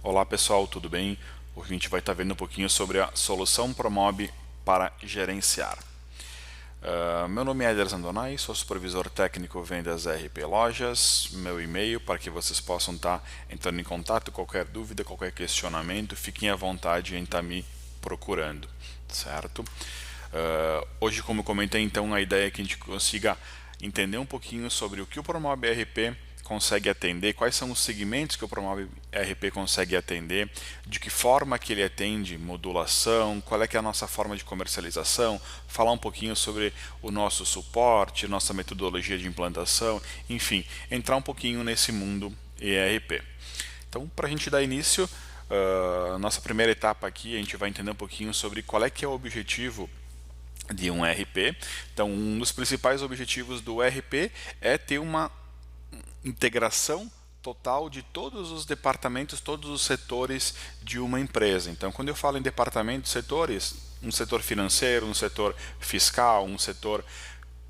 Olá pessoal, tudo bem? Hoje a gente vai estar vendo um pouquinho sobre a solução Promob para gerenciar. Meu nome é Eder Zandonai, sou supervisor técnico vendas RP Lojas. Meu e-mail para que vocês possam estar entrando em contato, qualquer dúvida, qualquer questionamento, fiquem à vontade em estar me procurando, certo? Hoje, como eu comentei, então a ideia é que a gente consiga entender um pouquinho sobre o que o Promob RP consegue atender, quais são os segmentos que o Promob RP consegue atender, de que forma que ele atende, modulação, qual é que é a nossa forma de comercialização, falar um pouquinho sobre o nosso suporte, nossa metodologia de implantação, enfim, entrar um pouquinho nesse mundo ERP. Então, para a gente dar início, nossa primeira etapa aqui, a gente vai entender um pouquinho sobre qual é que é o objetivo de um ERP. Então, um dos principais objetivos do ERP é ter uma integração total de todos os departamentos, todos os setores de uma empresa. Então, quando eu falo em departamentos, setores, um setor financeiro, um setor fiscal, um setor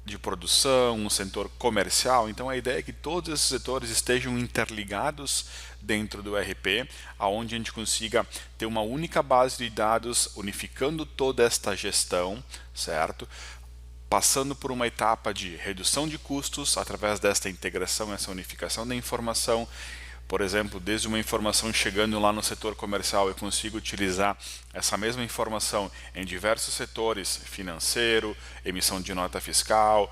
de produção, um setor comercial. Então, a ideia é que todos esses setores estejam interligados dentro do ERP, aonde a gente consiga ter uma única base de dados, unificando toda esta gestão, certo? Passando por uma etapa de redução de custos através desta integração, essa unificação da informação. Por exemplo, desde uma informação chegando lá no setor comercial, eu consigo utilizar essa mesma informação em diversos setores, financeiro, emissão de nota fiscal,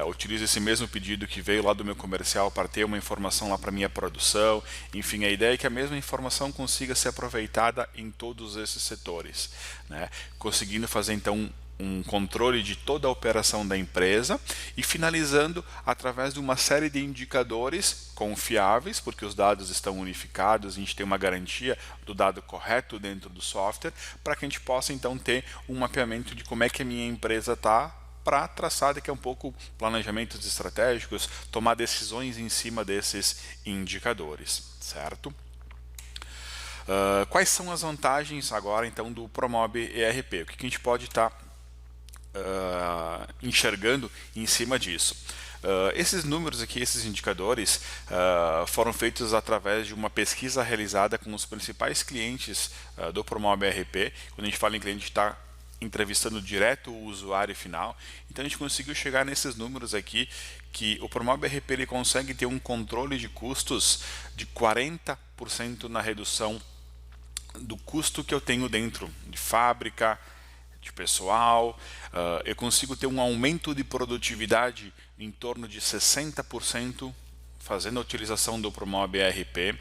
utilizo esse mesmo pedido que veio lá do meu comercial para ter uma informação lá para minha produção. Enfim, a ideia é que a mesma informação consiga ser aproveitada em todos esses setores, né? Conseguindo fazer então um controle de toda a operação da empresa e finalizando através de uma série de indicadores confiáveis, porque os dados estão unificados, a gente tem uma garantia do dado correto dentro do software, para que a gente possa então ter um mapeamento de como é que a minha empresa está, para traçar daqui a um pouco planejamentos estratégicos, tomar decisões em cima desses indicadores, certo? Quais são as vantagens agora então do Promob ERP? O que a gente pode estar enxergando em cima disso? Esses números aqui, esses indicadores, foram feitos através de uma pesquisa realizada com os principais clientes do Promob ERP. Quando a gente fala em cliente, está entrevistando direto o usuário final. Então a gente conseguiu chegar nesses números aqui, que o Promob ERP ele consegue ter um controle de custos de 40% na redução do custo que eu tenho dentro de fábrica, de pessoal. Eu consigo ter um aumento de produtividade em torno de 60% fazendo a utilização do Promob ERP,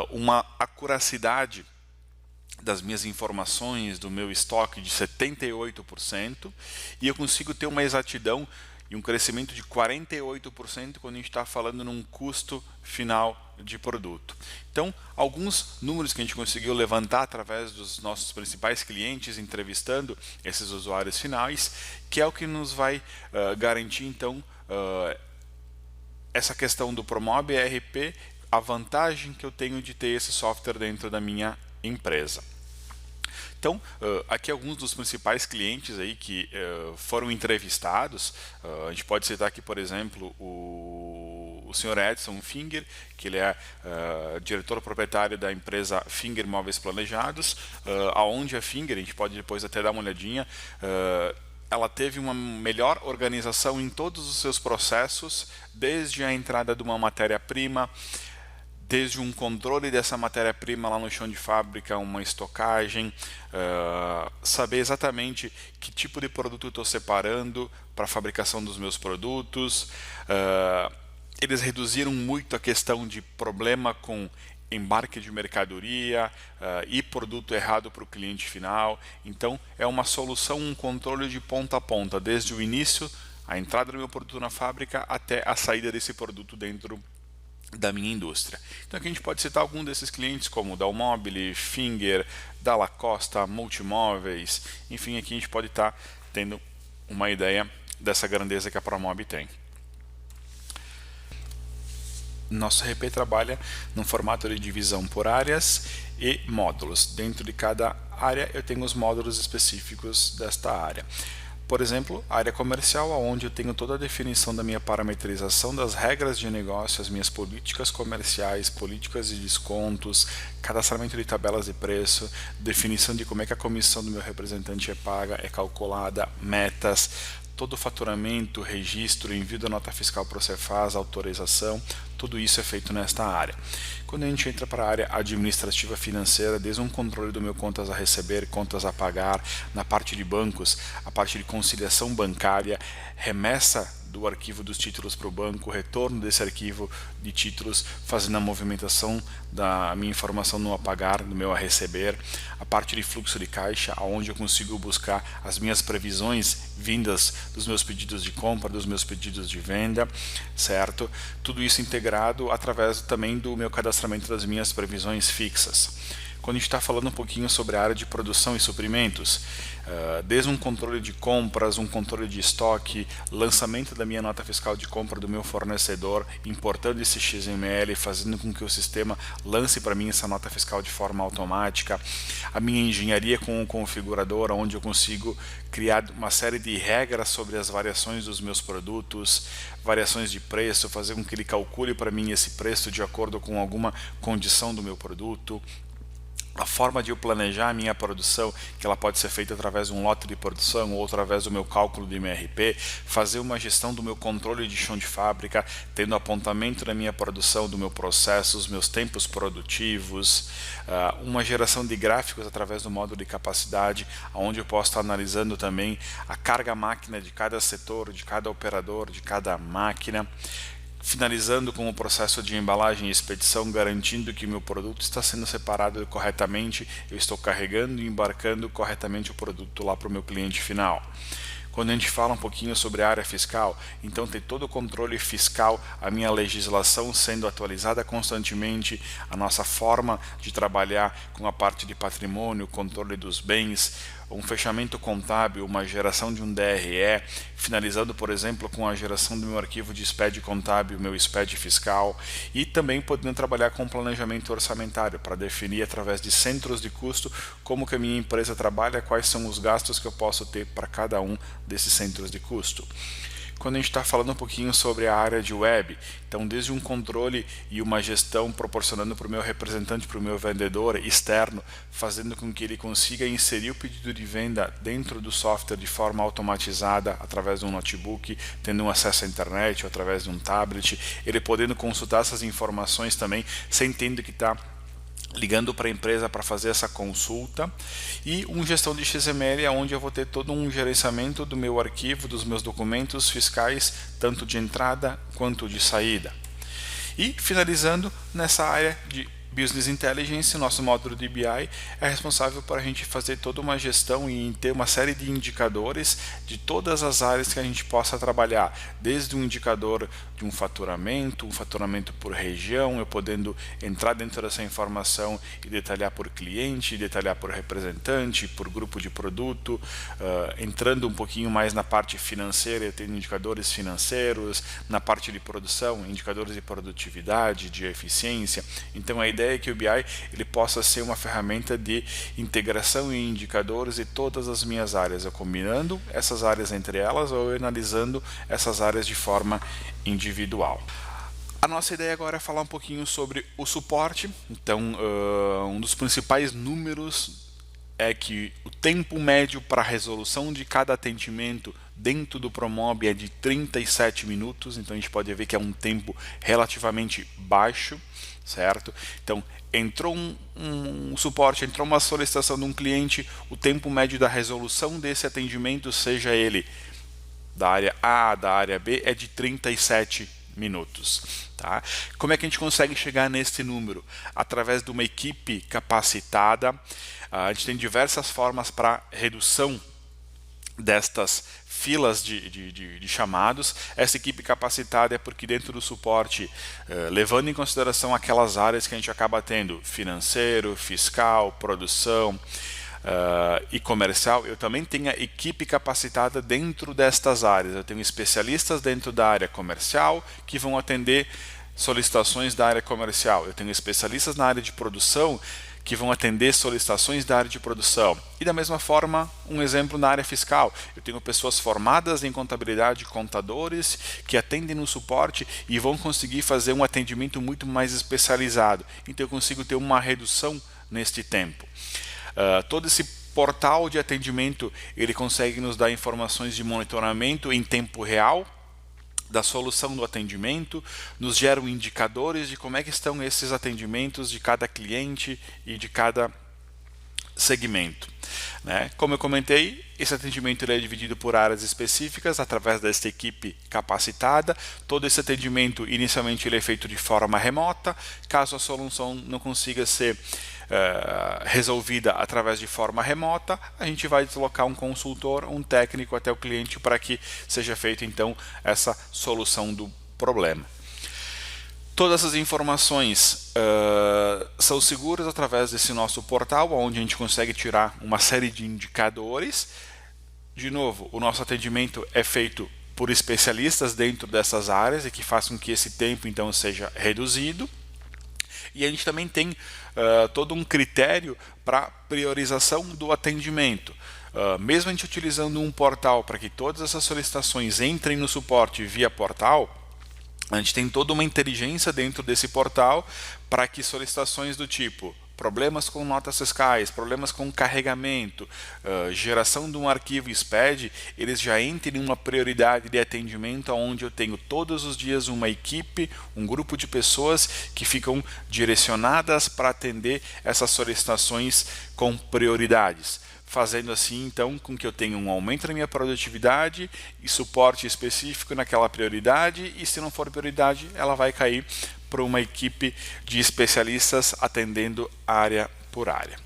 uma acuracidade das minhas informações, do meu estoque de 78%, e eu consigo ter uma exatidão e um crescimento de 48% quando a gente está falando num custo final de produto. Então, alguns números que a gente conseguiu levantar através dos nossos principais clientes, entrevistando esses usuários finais, que é o que nos vai garantir, então, essa questão do Promob ERP, a vantagem que eu tenho de ter esse software dentro da minha empresa. Então, aqui alguns dos principais clientes aí que foram entrevistados. A gente pode citar aqui, por exemplo, o senhor Edson Finger, que ele é diretor proprietário da empresa Finger Móveis Planejados, aonde a Finger, a gente pode depois até dar uma olhadinha, ela teve uma melhor organização em todos os seus processos, desde a entrada de uma matéria-prima, desde um controle dessa matéria-prima lá no chão de fábrica, uma estocagem, saber exatamente que tipo de produto eu estou separando para a fabricação dos meus produtos. Eles reduziram muito a questão de problema com embarque de mercadoria e produto errado para o cliente final. Então, é uma solução, um controle de ponta a ponta, desde o início, a entrada do meu produto na fábrica, até a saída desse produto dentro da minha indústria. Então aqui a gente pode citar algum desses clientes como Dalmobile, Finger, Dalla Costa, Multimóveis. Enfim, aqui a gente pode estar tendo uma ideia dessa grandeza que a Promob tem. Nosso RP trabalha no formato de divisão por áreas e módulos. Dentro de cada área eu tenho os módulos específicos desta área. Por exemplo, a área comercial, onde eu tenho toda a definição da minha parametrização das regras de negócio, as minhas políticas comerciais, políticas de descontos, cadastramento de tabelas de preço, definição de como é que a comissão do meu representante é paga, é calculada, metas, todo o faturamento, registro, envio da nota fiscal para o Cefaz, autorização, tudo isso é feito nesta área. Quando a gente entra para a área administrativa financeira, desde um controle do meu contas a receber, contas a pagar, na parte de bancos, a parte de conciliação bancária, remessa do arquivo dos títulos para o banco, retorno desse arquivo de títulos, fazendo a movimentação da minha informação no a pagar, no meu a receber, a parte de fluxo de caixa, onde eu consigo buscar as minhas previsões vindas dos meus pedidos de compra, dos meus pedidos de venda, certo? Tudo isso integrado através também do meu cadastramento das minhas previsões fixas. Quando a gente está falando um pouquinho sobre a área de produção e suprimentos, desde um controle de compras, um controle de estoque, lançamento da minha nota fiscal de compra do meu fornecedor, importando esse XML, fazendo com que o sistema lance para mim essa nota fiscal de forma automática, a minha engenharia com o configurador, onde eu consigo criar uma série de regras sobre as variações dos meus produtos, variações de preço, fazer com que ele calcule para mim esse preço de acordo com alguma condição do meu produto, a forma de eu planejar a minha produção, que ela pode ser feita através de um lote de produção ou através do meu cálculo de MRP, fazer uma gestão do meu controle de chão de fábrica, tendo apontamento da minha produção, do meu processo, os meus tempos produtivos, uma geração de gráficos através do módulo de capacidade, onde eu posso estar analisando também a carga máquina de cada setor, de cada operador, de cada máquina, finalizando com o processo de embalagem e expedição, garantindo que meu produto está sendo separado corretamente, eu estou carregando e embarcando corretamente o produto lá para o meu cliente final. Quando a gente fala um pouquinho sobre a área fiscal, então tem todo o controle fiscal, a minha legislação sendo atualizada constantemente, a nossa forma de trabalhar com a parte de patrimônio, controle dos bens, um fechamento contábil, uma geração de um DRE, finalizando, por exemplo, com a geração do meu arquivo de SPED contábil, meu SPED fiscal, e também podendo trabalhar com planejamento orçamentário, para definir através de centros de custo como que a minha empresa trabalha, quais são os gastos que eu posso ter para cada um desses centros de custo. Quando a gente está falando um pouquinho sobre a área de web, então desde um controle e uma gestão proporcionando para o meu representante, para o meu vendedor externo, fazendo com que ele consiga inserir o pedido de venda dentro do software de forma automatizada, através de um notebook, tendo um acesso à internet ou através de um tablet, ele podendo consultar essas informações também, sem tendo que estar ligando para a empresa para fazer essa consulta, e uma gestão de XML onde eu vou ter todo um gerenciamento do meu arquivo, dos meus documentos fiscais, tanto de entrada quanto de saída. E finalizando nessa área de Business Intelligence, nosso módulo de BI é responsável por a gente fazer toda uma gestão e ter uma série de indicadores de todas as áreas que a gente possa trabalhar, desde um indicador de um faturamento por região, eu podendo entrar dentro dessa informação e detalhar por cliente, detalhar por representante, por grupo de produto, entrando um pouquinho mais na parte financeira, eu tenho indicadores financeiros, na parte de produção, indicadores de produtividade, de eficiência. Então a ideia é que o BI ele possa ser uma ferramenta de integração e indicadores de todas as minhas áreas, eu combinando essas áreas entre elas ou analisando essas áreas de forma individual. A nossa ideia agora é falar um pouquinho sobre o suporte. Então, um dos principais números é que o tempo médio para a resolução de cada atendimento dentro do Promob é de 37 minutos, então a gente pode ver que é um tempo relativamente baixo, certo? Então, entrou um suporte, entrou uma solicitação de um cliente, o tempo médio da resolução desse atendimento, seja ele da área A, da área B, é de 37 minutos. Tá? Como é que a gente consegue chegar nesse número? Através de uma equipe capacitada. A gente tem diversas formas para redução destas filas de chamados. Essa equipe capacitada é porque dentro do suporte, levando em consideração aquelas áreas que a gente acaba tendo, financeiro, fiscal, produção e comercial, eu também tenho a equipe capacitada dentro destas áreas. Eu tenho especialistas dentro da área comercial que vão atender solicitações da área comercial. Eu tenho especialistas na área de produção que vão atender solicitações da área de produção. E da mesma forma, um exemplo na área fiscal. Eu tenho pessoas formadas em contabilidade, contadores, que atendem no suporte e vão conseguir fazer um atendimento muito mais especializado. Então eu consigo ter uma redução neste tempo. Todo esse portal de atendimento, ele consegue nos dar informações de monitoramento em tempo real da solução do atendimento, nos geram indicadores de como é que estão esses atendimentos de cada cliente e de cada segmento. Como eu comentei, esse atendimento ele é dividido por áreas específicas através desta equipe capacitada. Todo esse atendimento inicialmente ele é feito de forma remota. Caso a solução não consiga ser resolvida através de forma remota, a gente vai deslocar um consultor, um técnico até o cliente para que seja feita então essa solução do problema. Todas essas informações são seguras através desse nosso portal, onde a gente consegue tirar uma série de indicadores. De novo, o nosso atendimento é feito por especialistas dentro dessas áreas e que faz com que esse tempo então seja reduzido. E a gente também tem todo um critério para priorização do atendimento. Mesmo a gente utilizando um portal para que todas essas solicitações entrem no suporte via portal, a gente tem toda uma inteligência dentro desse portal para que solicitações do tipo problemas com notas fiscais, problemas com carregamento, geração de um arquivo SPED, eles já entrem em uma prioridade de atendimento onde eu tenho todos os dias uma equipe, um grupo de pessoas que ficam direcionadas para atender essas solicitações com prioridades, fazendo assim então com que eu tenha um aumento na minha produtividade e suporte específico naquela prioridade, e se não for prioridade ela vai cair para uma equipe de especialistas atendendo área por área.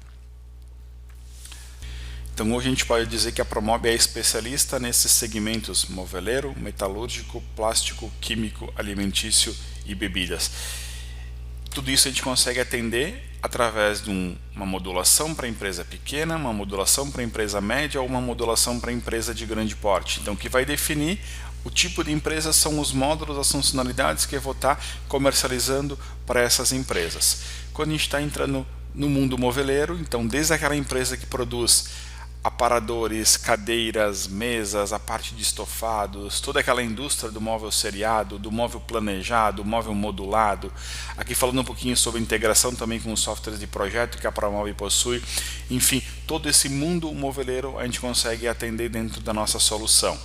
Então hoje a gente pode dizer que a Promob é especialista nesses segmentos moveleiro, metalúrgico, plástico, químico, alimentício e bebidas. Tudo isso a gente consegue atender através de uma modulação para empresa pequena, uma modulação para empresa média ou uma modulação para empresa de grande porte. Então o que vai definir o tipo de empresa são os módulos, as funcionalidades que eu vou estar comercializando para essas empresas. Quando a gente está entrando no mundo moveleiro, então desde aquela empresa que produz aparadores, cadeiras, mesas, a parte de estofados, toda aquela indústria do móvel seriado, do móvel planejado, móvel modulado, aqui falando um pouquinho sobre integração também com os softwares de projeto que a Promob possui, enfim, todo esse mundo moveleiro a gente consegue atender dentro da nossa solução.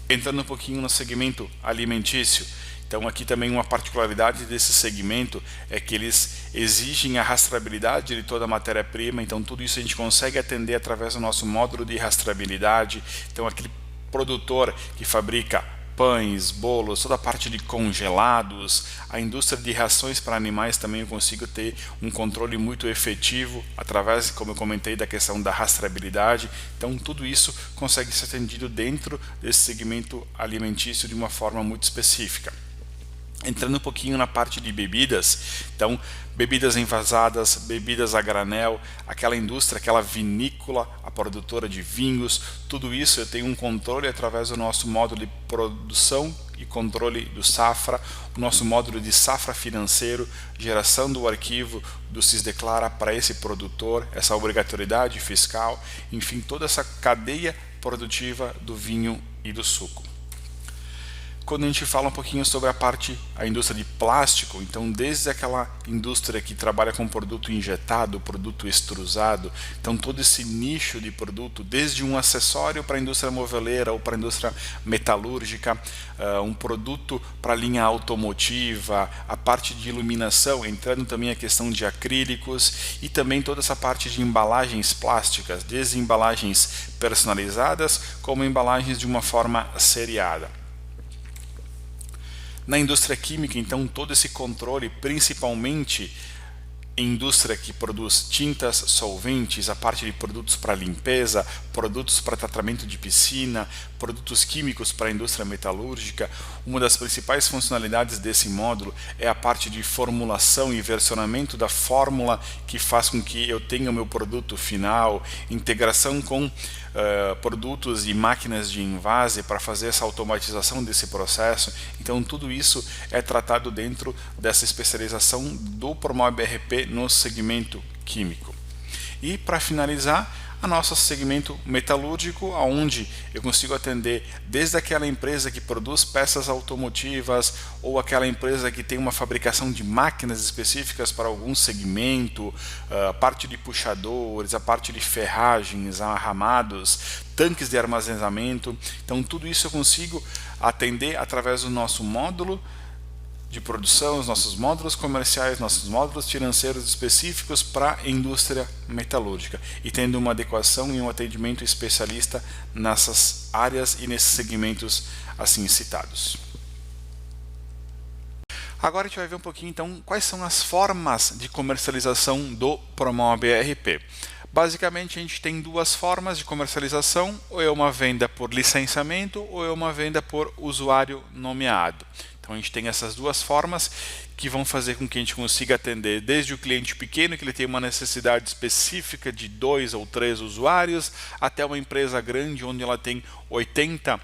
Entrando um pouquinho no segmento alimentício, então aqui também uma particularidade desse segmento é que eles exigem a rastreabilidade de toda a matéria-prima, então tudo isso a gente consegue atender através do nosso módulo de rastreabilidade. Então aquele produtor que fabrica pães, bolos, toda a parte de congelados, a indústria de rações para animais também eu consigo ter um controle muito efetivo através, como eu comentei, da questão da rastreabilidade. Então tudo isso consegue ser atendido dentro desse segmento alimentício de uma forma muito específica. Entrando um pouquinho na parte de bebidas, então bebidas envasadas, bebidas a granel, aquela indústria, aquela vinícola, a produtora de vinhos, tudo isso eu tenho um controle através do nosso módulo de produção e controle do safra, o nosso módulo de safra financeiro, geração do arquivo do SIS-Declara para esse produtor, essa obrigatoriedade fiscal, enfim, toda essa cadeia produtiva do vinho e do suco. Quando a gente fala um pouquinho sobre a indústria de plástico, então desde aquela indústria que trabalha com produto injetado, produto extrusado, então todo esse nicho de produto, desde um acessório para a indústria moveleira ou para a indústria metalúrgica, um produto para a linha automotiva, a parte de iluminação, entrando também a questão de acrílicos e também toda essa parte de embalagens plásticas, desde embalagens personalizadas como embalagens de uma forma seriada. Na indústria química, então, todo esse controle, principalmente em indústria que produz tintas, solventes, a parte de produtos para limpeza, produtos para tratamento de piscina, produtos químicos para a indústria metalúrgica, uma das principais funcionalidades desse módulo é a parte de formulação e versionamento da fórmula que faz com que eu tenha o meu produto final, integração com produtos e máquinas de envase para fazer essa automatização desse processo. Então tudo isso é tratado dentro dessa especialização do Promob ERP no segmento químico. E para finalizar, a nosso segmento metalúrgico, onde eu consigo atender desde aquela empresa que produz peças automotivas ou aquela empresa que tem uma fabricação de máquinas específicas para algum segmento, a parte de puxadores, a parte de ferragens, arramados, tanques de armazenamento. Então tudo isso eu consigo atender através do nosso módulo de produção, os nossos módulos comerciais, nossos módulos financeiros específicos para a indústria metalúrgica e tendo uma adequação e um atendimento especialista nessas áreas e nesses segmentos assim citados. Agora a gente vai ver um pouquinho então quais são as formas de comercialização do Promob ERP. Basicamente a gente tem duas formas de comercialização, ou é uma venda por licenciamento ou é uma venda por usuário nomeado. Então a gente tem essas duas formas que vão fazer com que a gente consiga atender desde o cliente pequeno, que ele tem uma necessidade específica de 2 ou 3 usuários, até uma empresa grande onde ela tem 80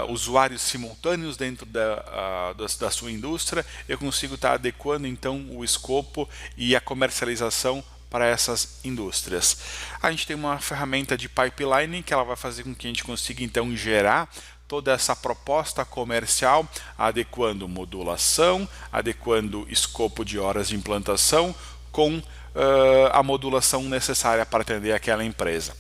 usuários simultâneos dentro da sua indústria. Eu consigo estar adequando então o escopo e a comercialização para essas indústrias. A gente tem uma ferramenta de pipeline que ela vai fazer com que a gente consiga então gerar toda essa proposta comercial, adequando modulação, adequando escopo de horas de implantação com a modulação necessária para atender aquela empresa.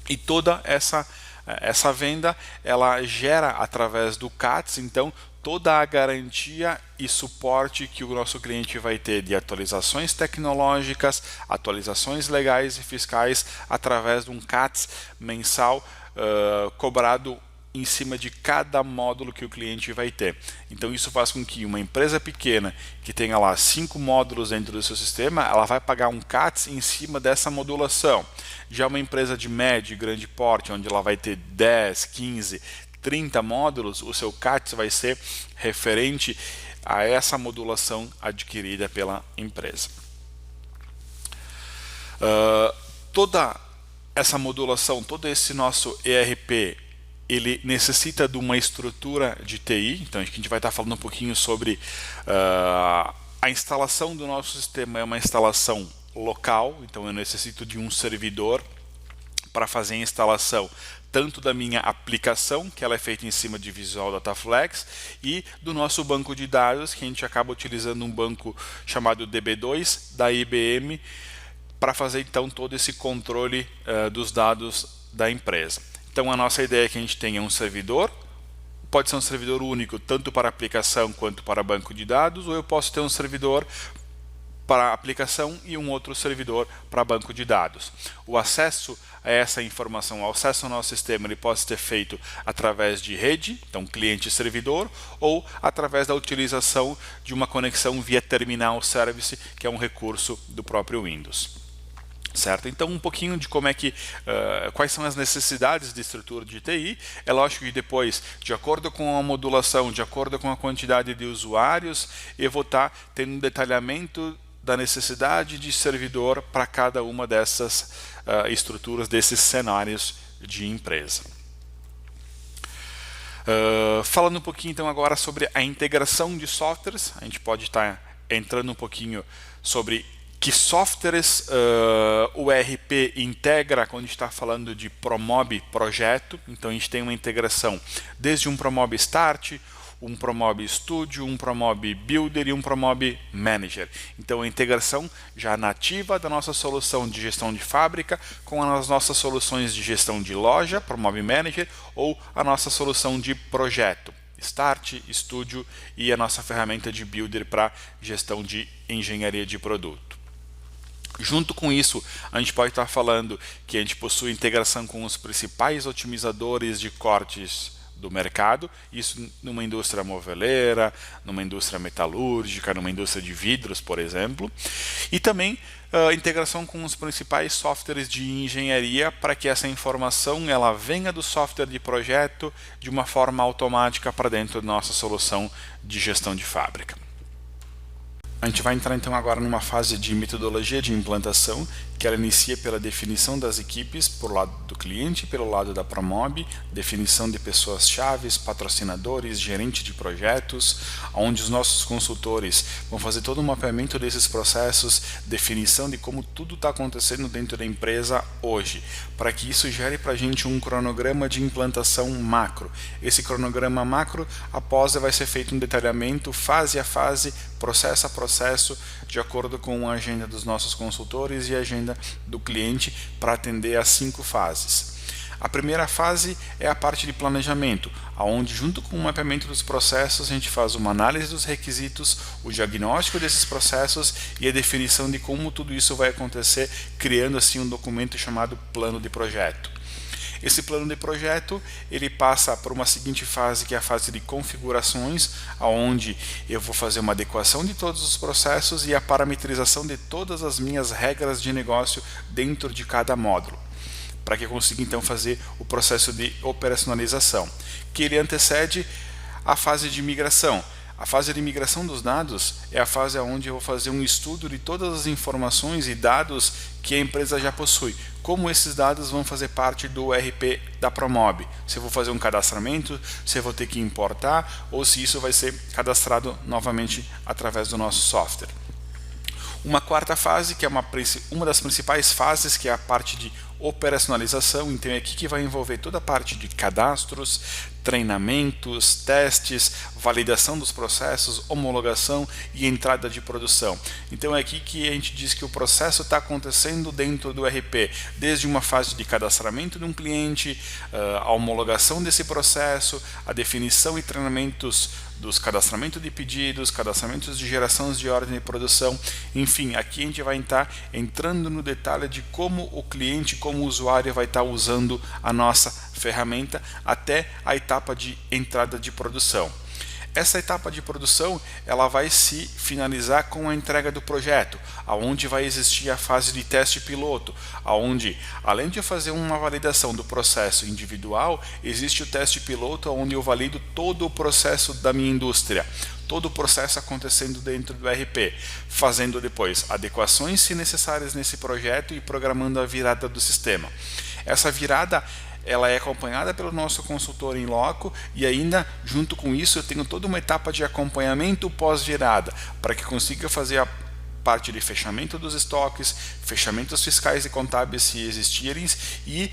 E toda essa venda ela gera através do CATS, então toda a garantia e suporte que o nosso cliente vai ter de atualizações tecnológicas, atualizações legais e fiscais através de um CATS mensal cobrado em cima de cada módulo que o cliente vai ter. Então isso faz com que uma empresa pequena que tenha lá 5 módulos dentro do seu sistema, ela vai pagar um CATS em cima dessa modulação. Já uma empresa de médio e grande porte, onde ela vai ter 10, 15, 30 módulos, o seu CATS vai ser referente a essa modulação adquirida pela empresa. Toda essa modulação, todo esse nosso ERP, ele necessita de uma estrutura de TI. Então aqui a gente vai estar falando um pouquinho sobre a instalação do nosso sistema. É uma instalação local, então eu necessito de um servidor para fazer a instalação tanto da minha aplicação, que ela é feita em cima de Visual Data Flex, e do nosso banco de dados, que a gente acaba utilizando um banco chamado DB2 da IBM para fazer então todo esse controle dos dados da empresa. Então a nossa ideia é que a gente tenha um servidor, pode ser um servidor único tanto para aplicação quanto para banco de dados, ou eu posso ter um servidor para aplicação e um outro servidor para banco de dados. O acesso a essa informação, o acesso ao nosso sistema, ele pode ser feito através de rede, então cliente e servidor, ou através da utilização de uma conexão via terminal service, que é um recurso do próprio Windows. Certo? Então um pouquinho de como é que quais são as necessidades de estrutura de TI. É lógico que depois, de acordo com a modulação, de acordo com a quantidade de usuários, eu vou estar tendo um detalhamento da necessidade de servidor para cada uma dessas estruturas, desses cenários de empresa. Falando um pouquinho então agora sobre a integração de softwares, a gente pode estar entrando um pouquinho sobre que softwares o ERP integra quando a gente está falando de Promob projeto. Então a gente tem uma integração desde um Promob Start, um Promob Studio, um Promob Builder e um Promob Manager. Então a integração já nativa da nossa solução de gestão de fábrica com as nossas soluções de gestão de loja, Promob Manager, ou a nossa solução de projeto, Start, Studio, e a nossa ferramenta de Builder para gestão de engenharia de produto. Junto com isso, a gente pode estar falando que a gente possui integração com os principais otimizadores de cortes do mercado, isso numa indústria moveleira, numa indústria metalúrgica, numa indústria de vidros, por exemplo, e também integração com os principais softwares de engenharia para que essa informação ela venha do software de projeto de uma forma automática para dentro da nossa solução de gestão de fábrica. A gente vai entrar então agora numa fase de metodologia de implantação, que ela inicia pela definição das equipes por lado do cliente e pelo lado da Promob, definição de pessoas-chave, patrocinadores, gerente de projetos, onde os nossos consultores vão fazer todo o mapeamento desses processos, definição de como tudo está acontecendo dentro da empresa hoje, para que isso gere para a gente um cronograma de implantação macro. Esse cronograma macro, após vai ser feito um detalhamento fase a fase, processo a processo, de acordo com a agenda dos nossos consultores e a agenda do cliente para atender as 5 fases. A primeira fase é a parte de planejamento, onde junto com o mapeamento dos processos a gente faz uma análise dos requisitos, o diagnóstico desses processos e a definição de como tudo isso vai acontecer, criando assim um documento chamado plano de projeto. Esse plano de projeto ele passa por uma seguinte fase, que é a fase de configurações, onde eu vou fazer uma adequação de todos os processos e a parametrização de todas as minhas regras de negócio dentro de cada módulo, para que eu consiga então fazer o processo de operacionalização, que ele antecede a fase de migração. A fase de migração dos dados é a fase onde eu vou fazer um estudo de todas as informações e dados que a empresa já possui. Como esses dados vão fazer parte do ERP da Promob. Se eu vou fazer um cadastramento, se eu vou ter que importar ou se isso vai ser cadastrado novamente através do nosso software. Uma quarta fase, que é uma das principais fases, que é a parte de operacionalização. Então é aqui que vai envolver toda a parte de cadastros, treinamentos, testes, validação dos processos, homologação e entrada de produção. Então é aqui que a gente diz que o processo está acontecendo dentro do ERP, desde uma fase de cadastramento de um cliente, a homologação desse processo, a definição e treinamentos dos cadastramentos de pedidos, cadastramentos de gerações de ordem de produção, enfim, aqui a gente vai estar entrando no detalhe de como o cliente, como o usuário vai estar usando a nossa ferramenta até a etapa de entrada de produção. Essa etapa de produção ela vai se finalizar com a entrega do projeto, aonde vai existir a fase de teste piloto, aonde além de eu fazer uma validação do processo individual, existe o teste piloto onde eu valido todo o processo da minha indústria, todo o processo acontecendo dentro do ERP, fazendo depois adequações se necessárias nesse projeto e programando a virada do sistema. Essa virada ela é acompanhada pelo nosso consultor em loco e ainda junto com isso eu tenho toda uma etapa de acompanhamento pós-virada para que consiga fazer a parte de fechamento dos estoques, fechamentos fiscais e contábeis se existirem e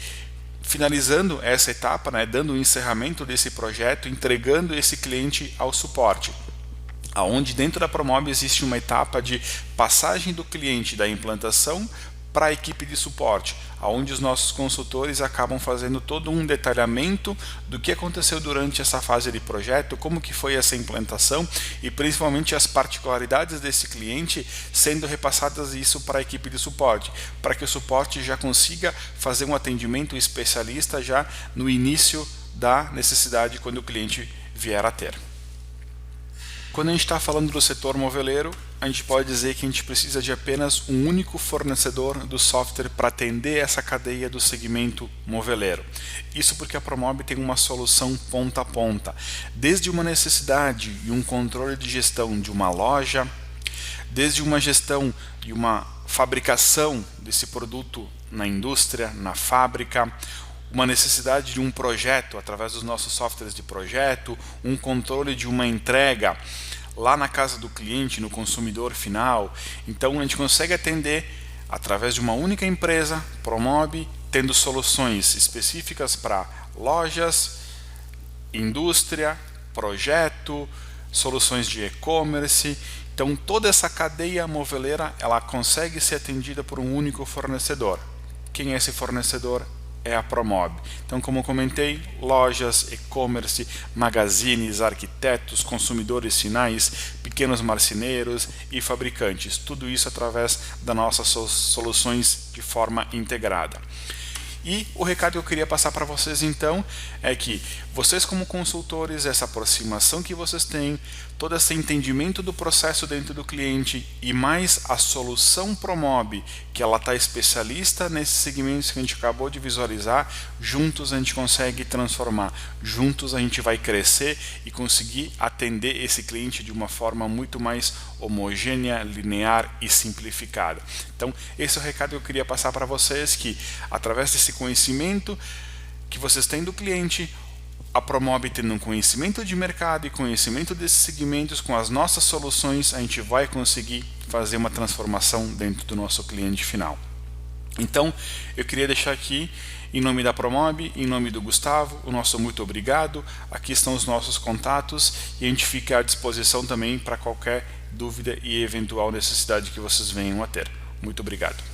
finalizando essa etapa, dando o encerramento desse projeto, entregando esse cliente ao suporte. Onde dentro da Promob existe uma etapa de passagem do cliente da implantação para a equipe de suporte, onde os nossos consultores acabam fazendo todo um detalhamento do que aconteceu durante essa fase de projeto, como que foi essa implantação e principalmente as particularidades desse cliente sendo repassadas isso para a equipe de suporte, para que o suporte já consiga fazer um atendimento especialista já no início da necessidade quando o cliente vier a ter. Quando a gente está falando do setor moveleiro, a gente pode dizer que a gente precisa de apenas um único fornecedor do software para atender essa cadeia do segmento moveleiro. Isso porque a Promob tem uma solução ponta a ponta, desde uma necessidade e um controle de gestão de uma loja, desde uma gestão e uma fabricação desse produto na indústria, na fábrica, uma necessidade de um projeto através dos nossos softwares de projeto, um controle de uma entrega lá na casa do cliente, no consumidor final. Então a gente consegue atender através de uma única empresa, Promob, tendo soluções específicas para lojas, indústria, projeto, soluções de e-commerce. Então toda essa cadeia moveleira ela consegue ser atendida por um único fornecedor. Quem é esse fornecedor? É a Promob. Então, como eu comentei, lojas, e-commerce, magazines, arquitetos, consumidores finais, pequenos marceneiros e fabricantes. Tudo isso através das nossas soluções de forma integrada. E o recado que eu queria passar para vocês então é que vocês como consultores, essa aproximação que vocês têm, todo esse entendimento do processo dentro do cliente e mais a solução Promob, que ela está especialista nesses segmentos que a gente acabou de visualizar, juntos a gente consegue transformar, juntos a gente vai crescer e conseguir atender esse cliente de uma forma muito mais homogênea, linear e simplificada. Então esse é o recado que eu queria passar para vocês, que através desse conhecimento que vocês têm do cliente, a Promob tendo um conhecimento de mercado e conhecimento desses segmentos, com as nossas soluções a gente vai conseguir fazer uma transformação dentro do nosso cliente final. Então eu queria deixar aqui, em nome da Promob, em nome do Gustavo, o nosso muito obrigado. Aqui estão os nossos contatos e a gente fica à disposição também para qualquer dúvida e eventual necessidade que vocês venham a ter. Muito obrigado.